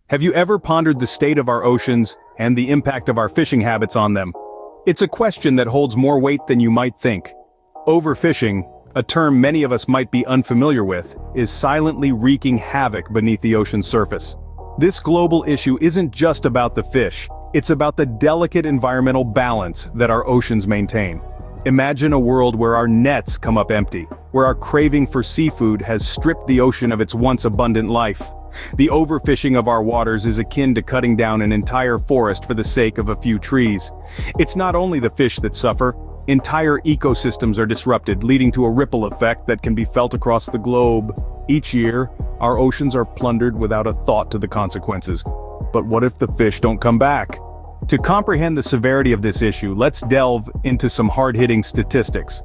Have you ever pondered the state of our oceans and the impact of our fishing habits on them? It's a question that holds more weight than you might think. Overfishing, a term many of us might be unfamiliar with, is silently wreaking havoc beneath the ocean's surface. This global issue isn't just about the fish, it's about the delicate environmental balance that our oceans maintain. Imagine a world where our nets come up empty, where our craving for seafood has stripped the ocean of its once abundant life. The overfishing of our waters is akin to cutting down an entire forest for the sake of a few trees. It's not only the fish that suffer, entire ecosystems are disrupted, leading to a ripple effect that can be felt across the globe. Each year, our oceans are plundered without a thought to the consequences. But what if the fish don't come back? To comprehend the severity of this issue, let's delve into some hard-hitting statistics.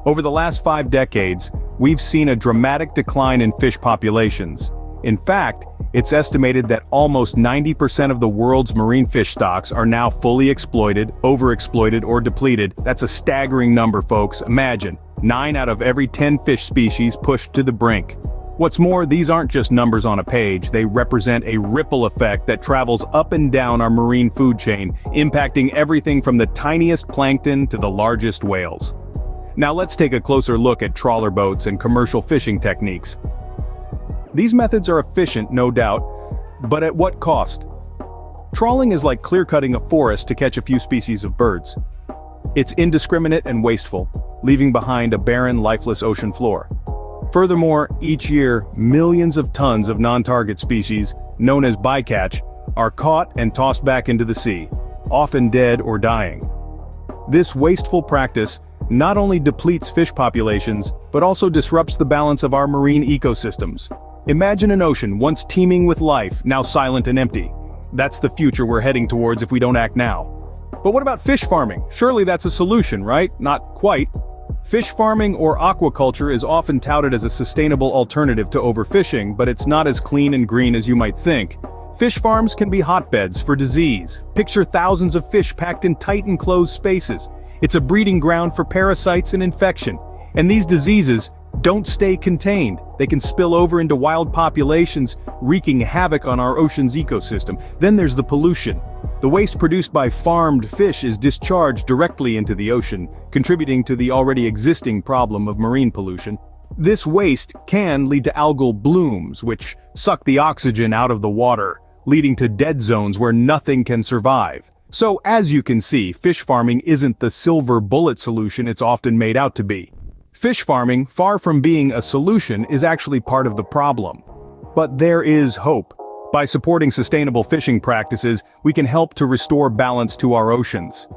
Over the last 5 decades, we've seen a dramatic decline in fish populations. In fact, it's estimated that almost 90% of the world's marine fish stocks are now fully exploited, overexploited, or depleted. That's a staggering number, folks. Imagine, 9 out of every 10 fish species pushed to the brink. What's more, these aren't just numbers on a page, they represent a ripple effect that travels up and down our marine food chain, impacting everything from the tiniest plankton to the largest whales. Now let's take a closer look at trawler boats and commercial fishing techniques. These methods are efficient, no doubt, but at what cost? Trawling is like clear-cutting a forest to catch a few species of birds. It's indiscriminate and wasteful, leaving behind a barren, lifeless ocean floor. Furthermore, each year, millions of tons of non-target species, known as bycatch, are caught and tossed back into the sea, often dead or dying. This wasteful practice not only depletes fish populations, but also disrupts the balance of our marine ecosystems. Imagine an ocean once teeming with life, now silent and empty. That's the future we're heading towards if we don't act now. But what about fish farming? Surely that's a solution, right? Not quite. Fish farming or aquaculture is often touted as a sustainable alternative to overfishing, but it's not as clean and green as you might think. Fish farms can be hotbeds for disease. Picture thousands of fish packed in tight enclosed spaces. It's a breeding ground for parasites and infection. And these diseases don't stay contained. They can spill over into wild populations, wreaking havoc on our ocean's ecosystem. Then there's the pollution. The waste produced by farmed fish is discharged directly into the ocean, contributing to the already existing problem of marine pollution. This waste can lead to algal blooms, which suck the oxygen out of the water, leading to dead zones where nothing can survive. So, as you can see, fish farming isn't the silver bullet solution it's often made out to be. Fish farming, far from being a solution, is actually part of the problem. But there is hope. By supporting sustainable fishing practices, we can help to restore balance to our oceans.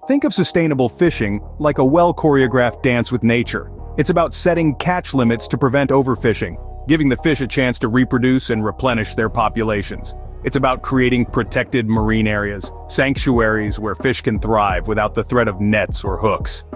Think of sustainable fishing like a well-choreographed dance with nature. It's about setting catch limits to prevent overfishing, giving the fish a chance to reproduce and replenish their populations. It's about creating protected marine areas, sanctuaries where fish can thrive without the threat of nets or hooks.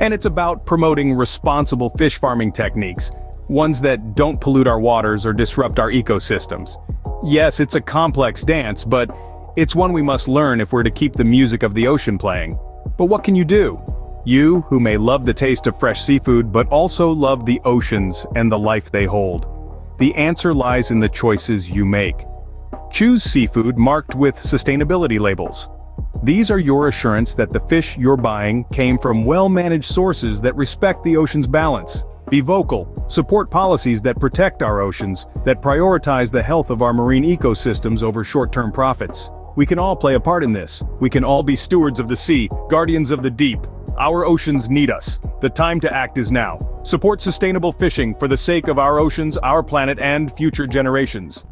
And it's about promoting responsible fish farming techniques, ones that don't pollute our waters or disrupt our ecosystems. Yes, it's a complex dance, but it's one we must learn if we're to keep the music of the ocean playing. But what can you do? You, who may love the taste of fresh seafood but also love the oceans and the life they hold. The answer lies in the choices you make. Choose seafood marked with sustainability labels. These are your assurance that the fish you're buying came from well-managed sources that respect the ocean's balance. Be vocal, support policies that protect our oceans, that prioritize the health of our marine ecosystems over short-term profits. We can all play a part in this. We can all be stewards of the sea, guardians of the deep. Our oceans need us. The time to act is now. Support sustainable fishing for the sake of our oceans, our planet, and future generations.